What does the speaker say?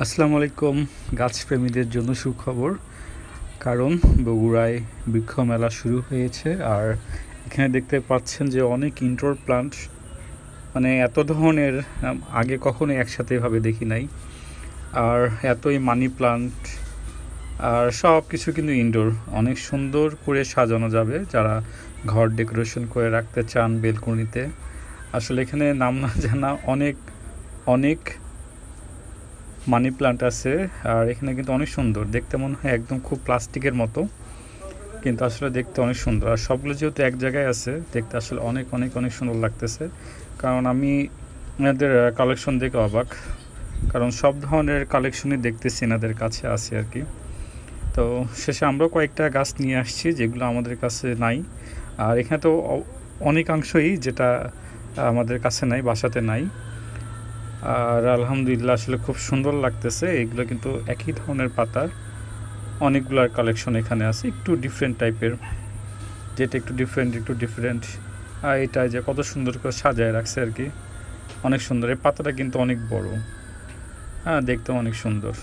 আসসালামু আলাইকুম। গাছপ্রেমীদের জন্য সুখবর, কারণ বগুড়ায় বৃক্ষ মেলা শুরু হয়েছে। আর এখানে দেখতে পাচ্ছেন যে অনেক ইনডোর প্লান্ট, মানে এত ধরনের আগে কখনো একসাথে এভাবে দেখি নাই। আর এতই মানি প্লান্ট, আর সব কিছু কিন্তু ইনডোর, অনেক সুন্দর করে সাজানো যাবে যারা ঘর ডেকোরেশন করে রাখতে চান বেলকনিতে। আসলে এখানে নাম না জানা অনেক অনেক মানি প্লান্ট আছে। আর এখানে কিন্তু অনেক সুন্দর দেখতে, মনে হয় একদম খুব প্লাস্টিকের মতো, কিন্তু আসলে দেখতে অনেক সুন্দর। আর সবগুলো যেহেতু এক জায়গায় আছে, দেখতে আসলে অনেক অনেক অনেক সুন্দর লাগতেছে। কারণ আমি এনাদের কালেকশন দেখে অবাক, কারণ সব ধরনের কালেকশনই দেখতেছি এনাদের কাছে আছে আর কি। তো শেষে আমরাও কয়েকটা গাছ নিয়ে আসছি যেগুলো আমাদের কাছে নাই। আর এখানে তো অনেকাংশই যেটা আমাদের কাছে নাই, বাসাতে নাই। আর আলহামদুলিল্লাহ আসলে খুব সুন্দর লাগতেছে। এগুলো কিন্তু একই ধরনের পাতার অনেকগুলার কালেকশন এখানে আছে, একটু ডিফারেন্ট টাইপের, যেটা একটু ডিফারেন্ট। আর এটা যে কত সুন্দর করে সাজায় রাখছে আর কি, অনেক সুন্দর। এই পাতাটা কিন্তু অনেক বড়, হ্যাঁ, দেখতে অনেক সুন্দর।